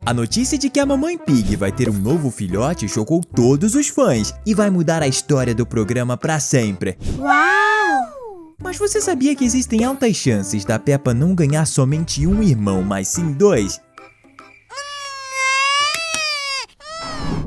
A notícia de que a Mamãe Pig vai ter um novo filhote chocou todos os fãs e vai mudar a história do programa pra sempre. Uau! Mas você sabia que existem altas chances da Peppa não ganhar somente um irmão, mas sim dois?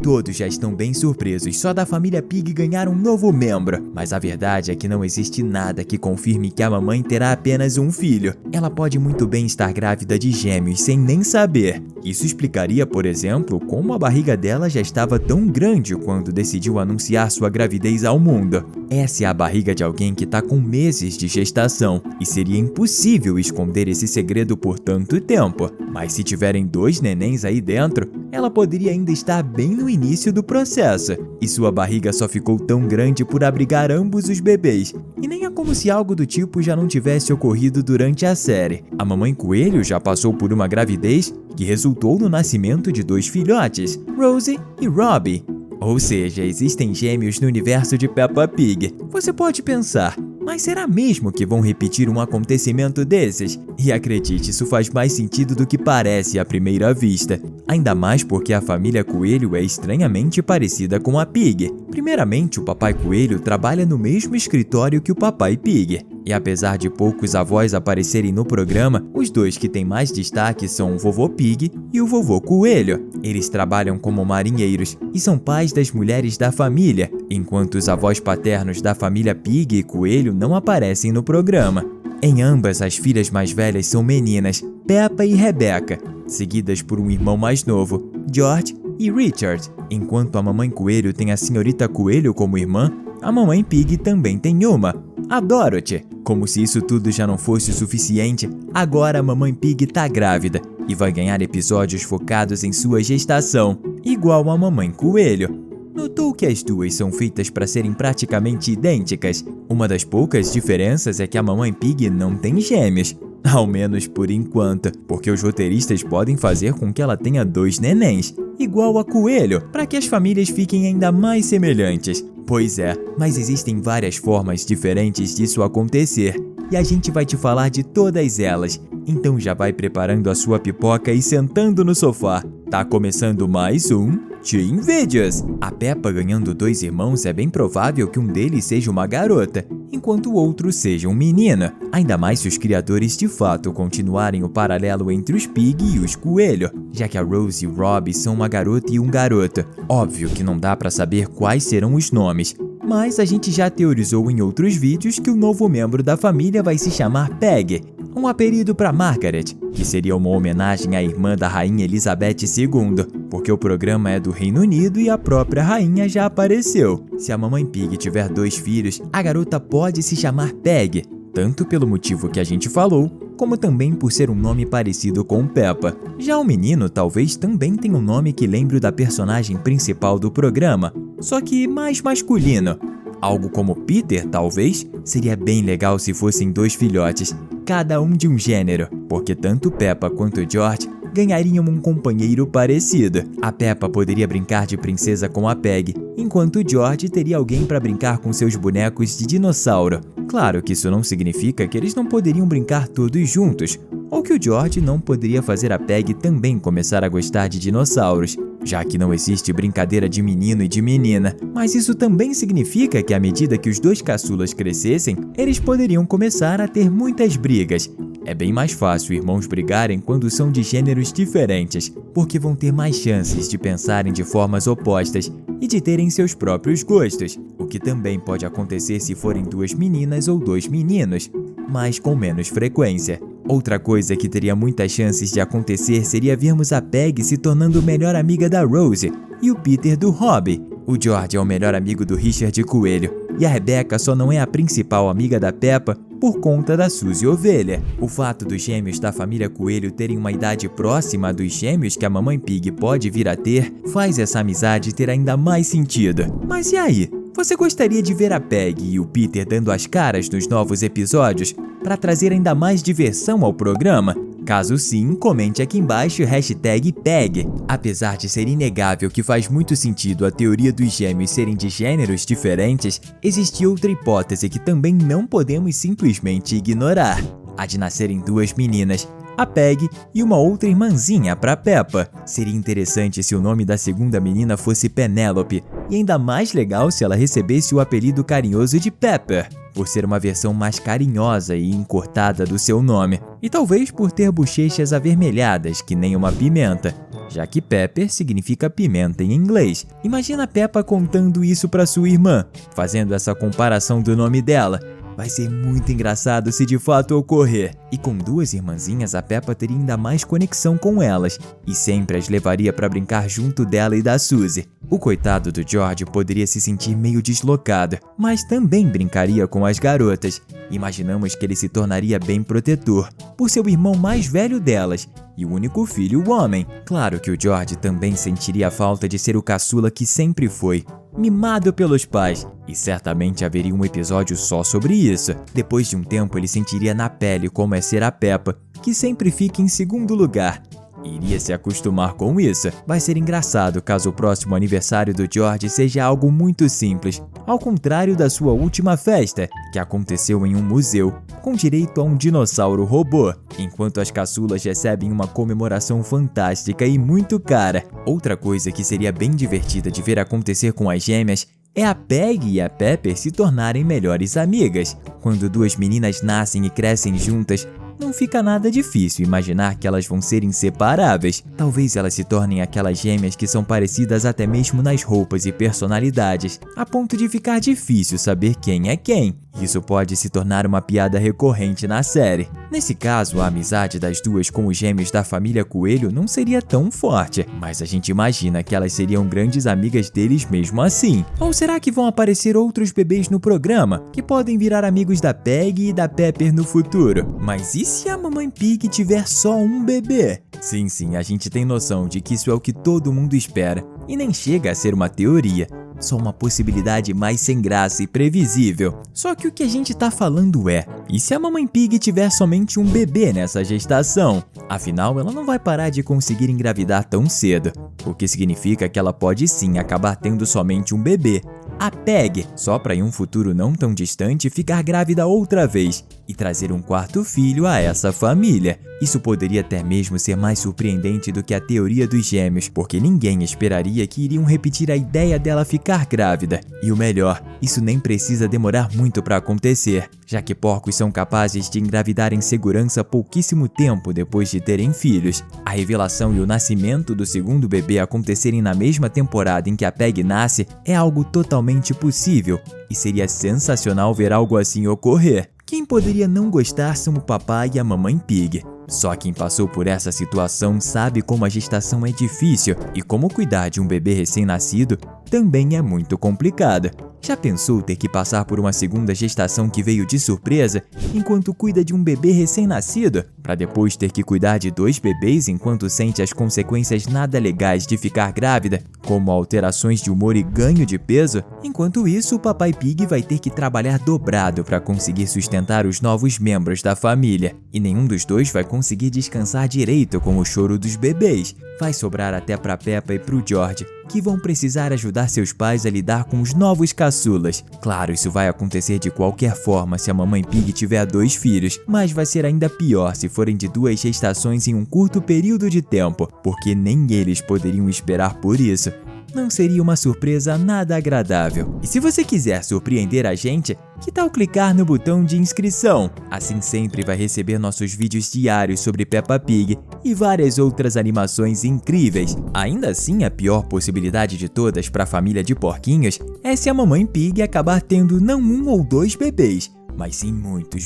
Todos já estão bem surpresos só da família Pig ganhar um novo membro, mas a verdade é que não existe nada que confirme que a mamãe terá apenas um filho. Ela pode muito bem estar grávida de gêmeos sem nem saber. Isso explicaria, por exemplo, como a barriga dela já estava tão grande quando decidiu anunciar sua gravidez ao mundo. Essa é a barriga de alguém que está com meses de gestação, e seria impossível esconder esse segredo por tanto tempo. Mas se tiverem dois nenéns aí dentro, ela poderia ainda estar bem no início do processo, e sua barriga só ficou tão grande por abrigar ambos os bebês. E nem é como se algo do tipo já não tivesse ocorrido durante a série. A mamãe coelho já passou por uma gravidez que resultou no nascimento de dois filhotes, Rosie e Robbie. Ou seja, existem gêmeos no universo de Peppa Pig. Você pode pensar, mas será mesmo que vão repetir um acontecimento desses? E acredite, isso faz mais sentido do que parece à primeira vista. Ainda mais porque a família Coelho é estranhamente parecida com a Pig. Primeiramente, o Papai Coelho trabalha no mesmo escritório que o Papai Pig. E apesar de poucos avós aparecerem no programa, os dois que têm mais destaque são o Vovô Pig e o Vovô Coelho. Eles trabalham como marinheiros e são pais das mulheres da família, enquanto os avós paternos da família Pig e Coelho não aparecem no programa. Em ambas, as filhas mais velhas são meninas, Peppa e Rebecca, seguidas por um irmão mais novo, George e Richard. Enquanto a mamãe Coelho tem a senhorita Coelho como irmã, a mamãe Pig também tem uma, a Dorothy. Como se isso tudo já não fosse o suficiente, agora a mamãe Pig tá grávida e vai ganhar episódios focados em sua gestação, igual a mamãe Coelho. Notou que as duas são feitas para serem praticamente idênticas? Uma das poucas diferenças é que a mamãe Pig não tem gêmeos, ao menos por enquanto, porque os roteiristas podem fazer com que ela tenha dois nenéns, igual a Coelho, para que as famílias fiquem ainda mais semelhantes. Pois é, mas existem várias formas diferentes disso acontecer, e a gente vai te falar de todas elas. Então já vai preparando a sua pipoca e sentando no sofá. Tá começando mais um Teen Videos. A Peppa ganhando dois irmãos é bem provável que um deles seja uma garota, enquanto o outro seja um menino. Ainda mais se os criadores de fato continuarem o paralelo entre os Pig e os Coelho, já que a Rose e o Robbie são uma garota e um garoto. Óbvio que não dá pra saber quais serão os nomes, mas a gente já teorizou em outros vídeos que o novo membro da família vai se chamar Peg, um apelido para Margaret, que seria uma homenagem à irmã da rainha Elizabeth II, porque o programa é do Reino Unido e a própria rainha já apareceu. Se a mamãe Pig tiver dois filhos, a garota pode se chamar Peg, tanto pelo motivo que a gente falou, como também por ser um nome parecido com Peppa. Já o menino talvez também tenha um nome que lembre o da personagem principal do programa, só que mais masculino. Algo como Peter, talvez, seria bem legal se fossem dois filhotes, cada um de um gênero, porque tanto Peppa quanto George ganhariam um companheiro parecido. A Peppa poderia brincar de princesa com a Peg, enquanto o George teria alguém para brincar com seus bonecos de dinossauro. Claro que isso não significa que eles não poderiam brincar todos juntos, ou que o George não poderia fazer a Peg também começar a gostar de dinossauros, já que não existe brincadeira de menino e de menina. Mas isso também significa que à medida que os dois caçulas crescessem, eles poderiam começar a ter muitas brigas. É bem mais fácil irmãos brigarem quando são de gêneros diferentes, porque vão ter mais chances de pensarem de formas opostas e de terem seus próprios gostos, o que também pode acontecer se forem duas meninas ou dois meninos, mas com menos frequência. Outra coisa que teria muitas chances de acontecer seria vermos a Peg se tornando melhor amiga da Rose e o Peter do Robbie. O George é o melhor amigo do Richard Coelho e a Rebecca só não é a principal amiga da Peppa por conta da Suzy Ovelha. O fato dos gêmeos da família Coelho terem uma idade próxima dos gêmeos que a mamãe Pig pode vir a ter faz essa amizade ter ainda mais sentido. Mas e aí? Você gostaria de ver a Peg e o Peter dando as caras nos novos episódios para trazer ainda mais diversão ao programa? Caso sim, comente aqui embaixo #PEG. Apesar de ser inegável que faz muito sentido a teoria dos gêmeos serem de gêneros diferentes, existe outra hipótese que também não podemos simplesmente ignorar: a de nascerem duas meninas. a Peg e uma outra irmãzinha para Peppa. Seria interessante se o nome da segunda menina fosse Penélope, e ainda mais legal se ela recebesse o apelido carinhoso de Pepper, por ser uma versão mais carinhosa e encurtada do seu nome, e talvez por ter bochechas avermelhadas que nem uma pimenta, já que Pepper significa pimenta em inglês. Imagina Peppa contando isso para sua irmã, fazendo essa comparação do nome dela. Vai ser muito engraçado se de fato ocorrer. E com duas irmãzinhas, a Peppa teria ainda mais conexão com elas e sempre as levaria para brincar junto dela e da Suzy. O coitado do George poderia se sentir meio deslocado, mas também brincaria com as garotas. Imaginamos que ele se tornaria bem protetor, por ser o irmão mais velho delas e o único filho homem. Claro que o George também sentiria a falta de ser o caçula que sempre foi, mimado pelos pais, e certamente haveria um episódio só sobre isso. Depois de um tempo ele sentiria na pele como é ser a Peppa, que sempre fica em segundo lugar. Iria se acostumar com isso. Vai ser engraçado caso o próximo aniversário do George seja algo muito simples, ao contrário da sua última festa, que aconteceu em um museu, com direito a um dinossauro robô, enquanto as caçulas recebem uma comemoração fantástica e muito cara. Outra coisa que seria bem divertida de ver acontecer com as gêmeas é a Peg e a Pepper se tornarem melhores amigas. Quando duas meninas nascem e crescem juntas, não fica nada difícil imaginar que elas vão ser inseparáveis. Talvez elas se tornem aquelas gêmeas que são parecidas até mesmo nas roupas e personalidades, a ponto de ficar difícil saber quem é quem. Isso pode se tornar uma piada recorrente na série. Nesse caso, a amizade das duas com os gêmeos da família Coelho não seria tão forte, mas a gente imagina que elas seriam grandes amigas deles mesmo assim. Ou será que vão aparecer outros bebês no programa, que podem virar amigos da Peg e da Pepper no futuro? Mas e se a Mamãe Pig tiver só um bebê? Sim, a gente tem noção de que isso é o que todo mundo espera, e nem chega a ser uma teoria. Só uma possibilidade mais sem graça e previsível. Só que o que a gente tá falando é, e se a Mamãe Pig tiver somente um bebê nessa gestação? Afinal, ela não vai parar de conseguir engravidar tão cedo, o que significa que ela pode sim acabar tendo somente um bebê, a Peg, só para em um futuro não tão distante ficar grávida outra vez e trazer um quarto filho a essa família. Isso poderia até mesmo ser mais surpreendente do que a teoria dos gêmeos, porque ninguém esperaria que iriam repetir a ideia dela ficar grávida. E o melhor, isso nem precisa demorar muito para acontecer, já que porcos são capazes de engravidar em segurança pouquíssimo tempo depois de terem filhos. A revelação e o nascimento do segundo bebê acontecerem na mesma temporada em que a Peg nasce é algo totalmente possível, e seria sensacional ver algo assim ocorrer. Quem poderia não gostar são o papai e a Mamãe Pig. Só quem passou por essa situação sabe como a gestação é difícil e como cuidar de um bebê recém-nascido também é muito complicado. Já pensou ter que passar por uma segunda gestação que veio de surpresa enquanto cuida de um bebê recém-nascido, para depois ter que cuidar de dois bebês enquanto sente as consequências nada legais de ficar grávida, como alterações de humor e ganho de peso? Enquanto isso, o Papai Pig vai ter que trabalhar dobrado para conseguir sustentar os novos membros da família, e nenhum dos dois vai conseguir descansar direito com o choro dos bebês. Vai sobrar até para Peppa e pro George, que vão precisar ajudar seus pais a lidar com os novos caçulas. Claro, isso vai acontecer de qualquer forma se a Mamãe Pig tiver dois filhos, mas vai ser ainda pior se forem de duas gestações em um curto período de tempo, porque nem eles poderiam esperar por isso. Não seria uma surpresa nada agradável. E se você quiser surpreender a gente, que tal clicar no botão de inscrição? Assim sempre vai receber nossos vídeos diários sobre Peppa Pig e várias outras animações incríveis. Ainda assim, a pior possibilidade de todas para a família de porquinhos é se a Mamãe Pig acabar tendo não um ou dois bebês, mas sim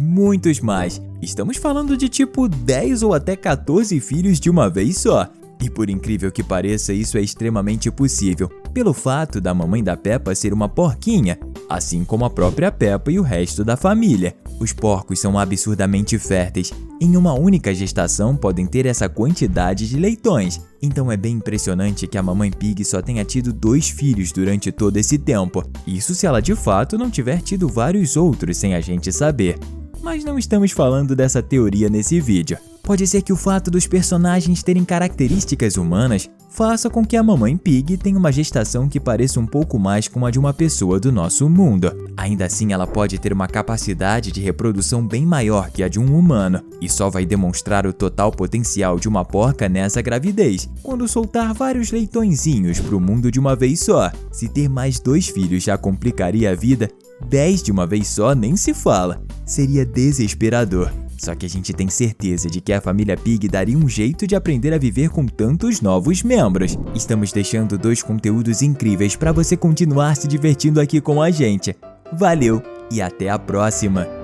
muitos mais. Estamos falando de tipo 10 ou até 14 filhos de uma vez só. E por incrível que pareça, isso é extremamente possível, pelo fato da mamãe da Peppa ser uma porquinha, assim como a própria Peppa e o resto da família. Os porcos são absurdamente férteis. Em uma única gestação podem ter essa quantidade de leitões. Então é bem impressionante que a Mamãe Pig só tenha tido 2 filhos durante todo esse tempo. Isso se ela de fato não tiver tido vários outros sem a gente saber. Mas não estamos falando dessa teoria nesse vídeo. Pode ser que o fato dos personagens terem características humanas faça com que a mamãe Pig tenha uma gestação que pareça um pouco mais com a de uma pessoa do nosso mundo. Ainda assim, ela pode ter uma capacidade de reprodução bem maior que a de um humano, e só vai demonstrar o total potencial de uma porca nessa gravidez, quando soltar vários leitõezinhos para o mundo de uma vez só. Se ter mais 2 filhos já complicaria a vida, 10 de uma vez só nem se fala. Seria desesperador. Só que a gente tem certeza de que a família Pig daria um jeito de aprender a viver com tantos novos membros. Estamos deixando 2 conteúdos incríveis para você continuar se divertindo aqui com a gente. Valeu e até a próxima!